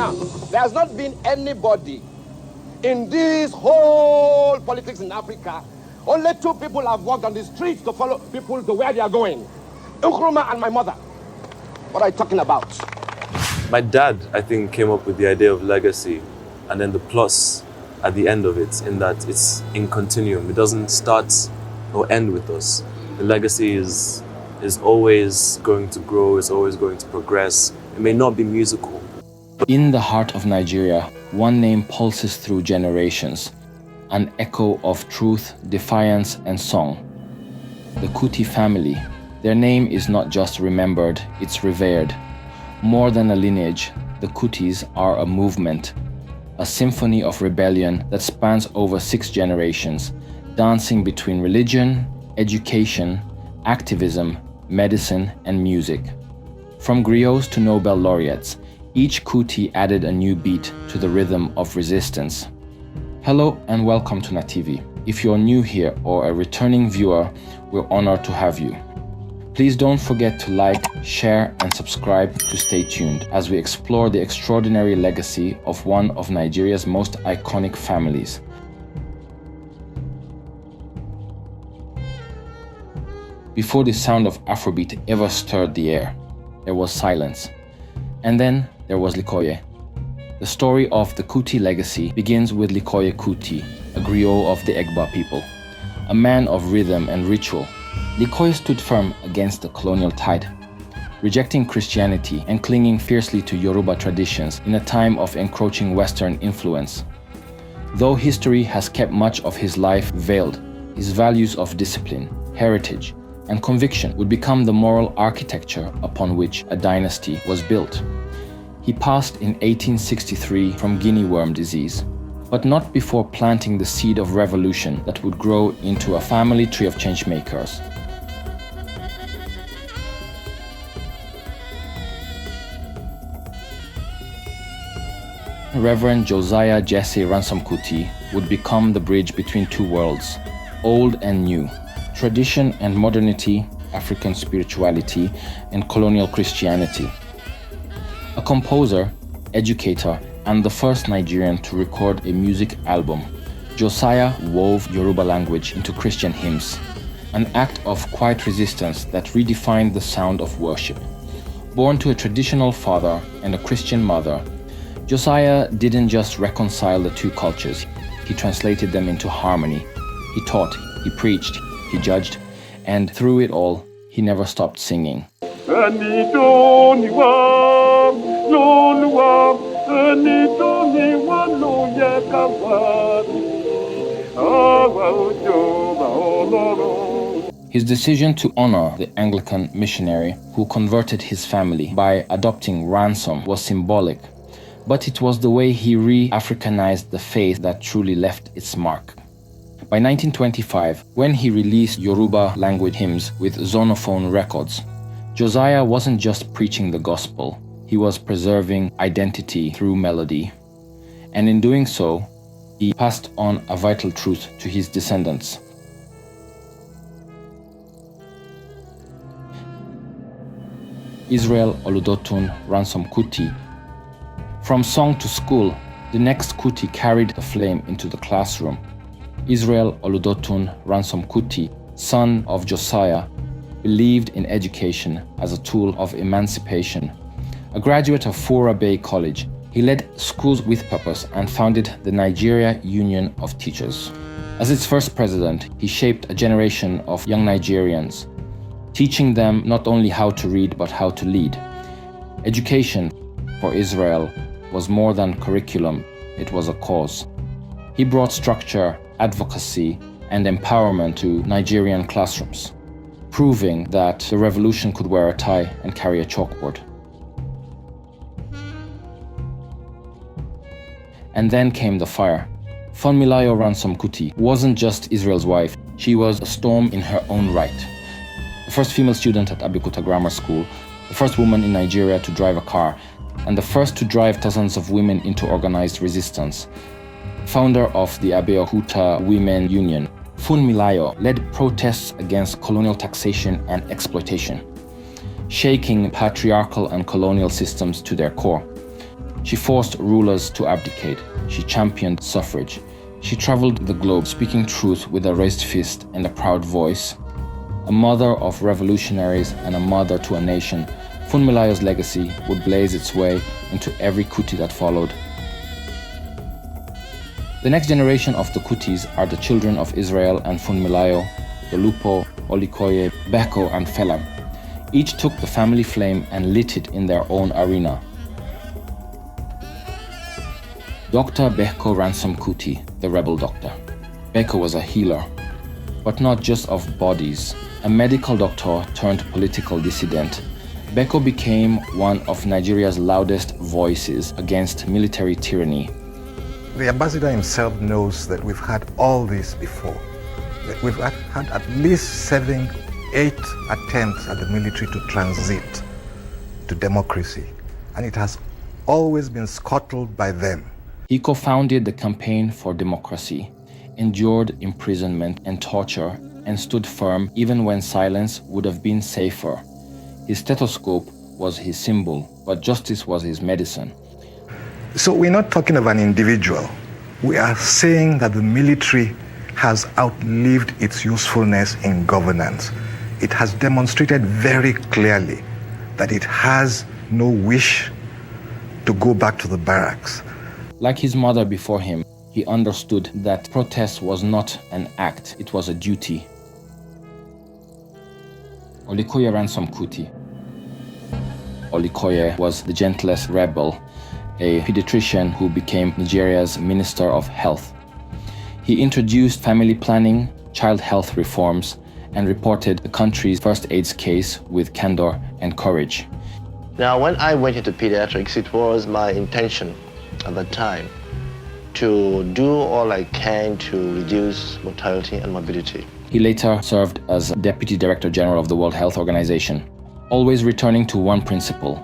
Now, there has not been anybody in this whole politics in Africa. Only two people have walked on the streets to follow people to where they are going. Nkrumah and my mother. What are you talking about? My dad, I think, came up with the idea of legacy, and then the plus at the end of it, in that it's in continuum. It doesn't start or end with us. The legacy is always going to grow, it's always going to progress. It may not be musical. In the heart of Nigeria, one name pulses through generations, an echo of truth, defiance, and song. The Kuti family. Their name is not just remembered, it's revered. More than a lineage, the Kutis are a movement, a symphony of rebellion that spans over 6 generations, dancing between religion, education, activism, medicine, and music. From griots to Nobel laureates, each Kuti added a new beat to the rhythm of resistance. Hello and welcome to NATV. If you're new here or a returning viewer, we're honored to have you. Please don't forget to like, share, and subscribe to stay tuned as we explore the extraordinary legacy of one of Nigeria's most iconic families. Before the sound of Afrobeat ever stirred the air, there was silence. And then there was Olikoye. The story of the Kuti legacy begins with Olikoye Kuti, a griot of the Egba people. A man of rhythm and ritual, Olikoye stood firm against the colonial tide, rejecting Christianity and clinging fiercely to Yoruba traditions in a time of encroaching Western influence. Though history has kept much of his life veiled, his values of discipline, heritage, and conviction would become the moral architecture upon which a dynasty was built. He passed in 1863 from guinea worm disease, but not before planting the seed of revolution that would grow into a family tree of changemakers. Reverend Josiah Jesse Ransom Kuti would become the bridge between two worlds, old and new, tradition and modernity, African spirituality, and colonial Christianity. A composer, educator, and the first Nigerian to record a music album, Josiah wove Yoruba language into Christian hymns, an act of quiet resistance that redefined the sound of worship. Born to a traditional father and a Christian mother, Josiah didn't just reconcile the two cultures, he translated them into harmony. He taught, he preached, he judged, and through it all, he never stopped singing. His decision to honor the Anglican missionary who converted his family by adopting ransom was symbolic, but it was the way he re-Africanized the faith that truly left its mark. By 1925, when he released Yoruba language hymns with Zonophone Records, Josiah wasn't just preaching the gospel, he was preserving identity through melody. And in doing so, he passed on a vital truth to his descendants. Israel Oludotun Ransom Kuti. From song to school, the next Kuti carried the flame into the classroom. Israel Oludotun Ransom Kuti, son of Josiah, believed in education as a tool of emancipation. A graduate of Fura Bay College, he led schools with purpose and founded the Nigeria Union of Teachers. As its first president, he shaped a generation of young Nigerians, teaching them not only how to read but how to lead. Education for Israel was more than curriculum, it was a cause. He brought structure, advocacy, and empowerment to Nigerian classrooms, proving that the revolution could wear a tie and carry a chalkboard. And then came the fire. Funmilayo Ransom Kuti wasn't just Israel's wife, she was a storm in her own right. The first female student at Abeokuta Grammar School, the first woman in Nigeria to drive a car, and the first to drive thousands of women into organized resistance. Founder of the Abeokuta Women Union, Funmilayo led protests against colonial taxation and exploitation, shaking patriarchal and colonial systems to their core. She forced rulers to abdicate. She championed suffrage. She traveled the globe speaking truth with a raised fist and a proud voice. A mother of revolutionaries and a mother to a nation, Funmilayo's legacy would blaze its way into every Kuti that followed. The next generation of the Kutis are the children of Israel and Funmilayo, the Lupo, Olikoye, Beko and Fela. Each took the family flame and lit it in their own arena. Dr. Beko Ransom Kuti, the rebel doctor. Beko was a healer, but not just of bodies. A medical doctor turned political dissident. Beko became one of Nigeria's loudest voices against military tyranny. The ambassador himself knows that we've had all this before. That we've had at least 7, 8 attempts at the military to transit to democracy, and it has always been scuttled by them. He co-founded the Campaign for Democracy, endured imprisonment and torture, and stood firm even when silence would have been safer. His stethoscope was his symbol, but justice was his medicine. So we're not talking of an individual. We are saying that the military has outlived its usefulness in governance. It has demonstrated very clearly that it has no wish to go back to the barracks. Like his mother before him, he understood that protest was not an act, it was a duty. Olikoye Ransom Kuti. Olikoye was the gentlest rebel, a pediatrician who became Nigeria's Minister of Health. He introduced family planning, child health reforms, and reported the country's first AIDS case with candor and courage. Now, when I went into pediatrics, it was my intention at that time to do all I can to reduce mortality and morbidity. He later served as Deputy Director General of the World Health Organization, always returning to one principle: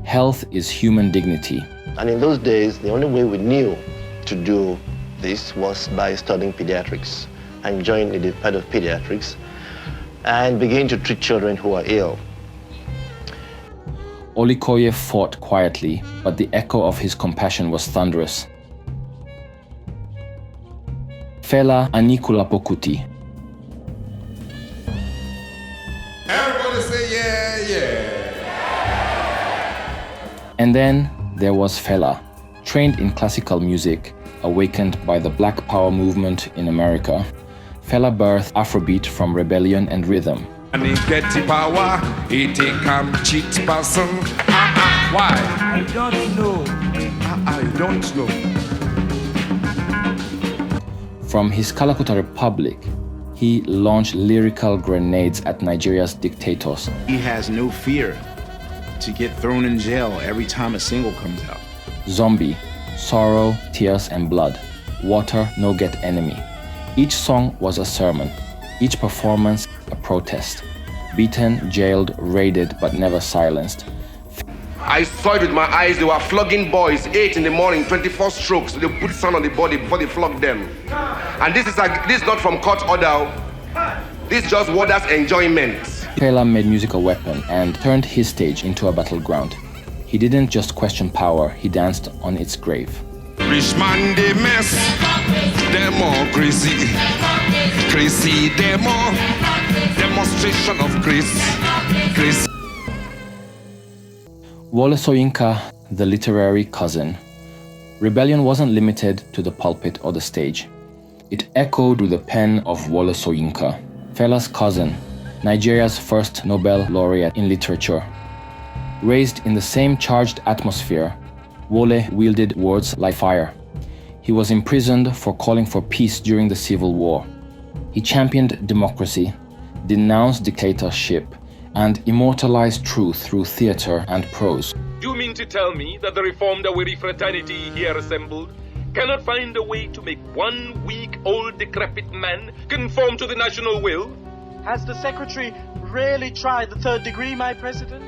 health is human dignity. And in those days, the only way we knew to do this was by studying pediatrics and join the Department of Pediatrics and begin to treat children who are ill. Olikoye fought quietly, but the echo of his compassion was thunderous. Fela Anikulapo Kuti. Everybody say yeah, yeah. And then there was Fela, trained in classical music, awakened by the Black Power movement in America. Fela birthed Afrobeat from rebellion and rhythm. And he get the power, he take cheat person. Why? I don't know. I don't know. From his Kalakuta Republic, he launched lyrical grenades at Nigeria's dictators. He has no fear to get thrown in jail every time a single comes out. Zombie, sorrow, tears and blood. Water, no get enemy. Each song was a sermon. Each performance, a protest. Beaten, jailed, raided, but never silenced. I saw it with my eyes. They were flogging boys, 8 in the morning, 24 strokes. They put sand on the body before they flogged them. And this is not from court order. This is just warder's enjoyment. Fela made music a weapon and turned his stage into a battleground. He didn't just question power, he danced on its grave. Rich man they mess, democracy, crazy demo, demonstration of grace. Wole Soyinka, the literary cousin. Rebellion wasn't limited to the pulpit or the stage. It echoed through the pen of Wole Soyinka, Fela's cousin, Nigeria's first Nobel laureate in literature. Raised in the same charged atmosphere, Wole wielded words like fire. He was imprisoned for calling for peace during the Civil War. He championed democracy, denounced dictatorship, and immortalized truth through theater and prose. Do you mean to tell me that the reformed Awiri fraternity here assembled cannot find a way to make one weak-old decrepit man conform to the national will? Has the secretary really tried the third degree, my president?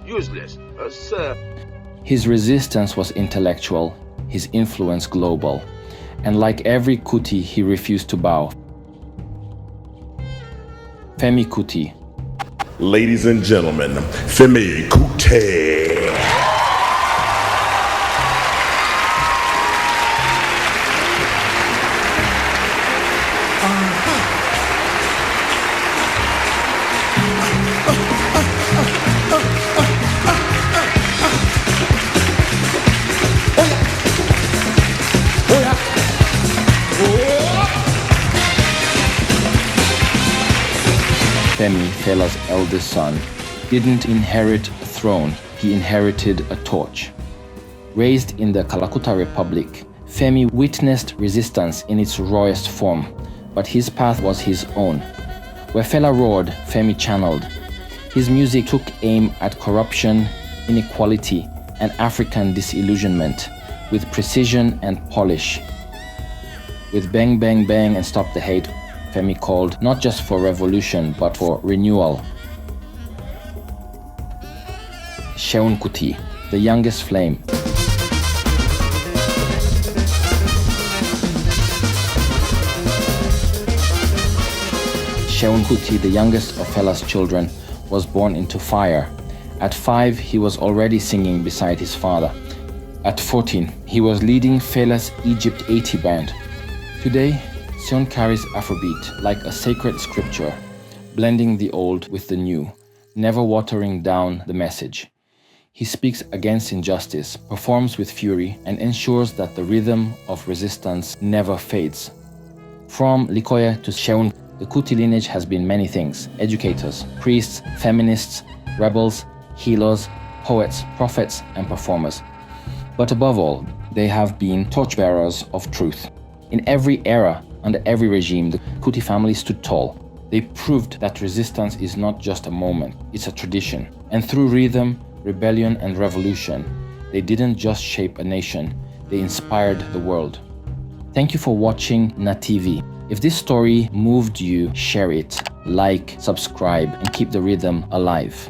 Useless, sir. His resistance was intellectual, his influence global, and like every Kuti, he refused to bow. Femi Kuti. Ladies and gentlemen, Femi Kuti. Fela's eldest son, didn't inherit a throne, he inherited a torch. Raised in the Kalakuta Republic, Femi witnessed resistance in its rawest form, but his path was his own. Where Fela roared, Femi channeled. His music took aim at corruption, inequality, and African disillusionment with precision and polish. With Bang Bang Bang and Stop the Hate, Femi called not just for revolution but for renewal. Seun Kuti, the youngest flame. Seun Kuti, the youngest of Fela's children, was born into fire. At 5, he was already singing beside his father. At 14, he was leading Fela's Egypt 80 band. Today, Seun carries Afrobeat like a sacred scripture, blending the old with the new, never watering down the message. He speaks against injustice, performs with fury, and ensures that the rhythm of resistance never fades. From Olikoye to Seun, the Kuti lineage has been many things: educators, priests, feminists, rebels, healers, poets, prophets, and performers. But above all, they have been torchbearers of truth. In every era, under every regime, the Kuti family stood tall. They proved that resistance is not just a moment, it's a tradition. And through rhythm, rebellion, and revolution, they didn't just shape a nation, they inspired the world. Thank you for watching NaTV. If this story moved you, share it, like, subscribe, and keep the rhythm alive.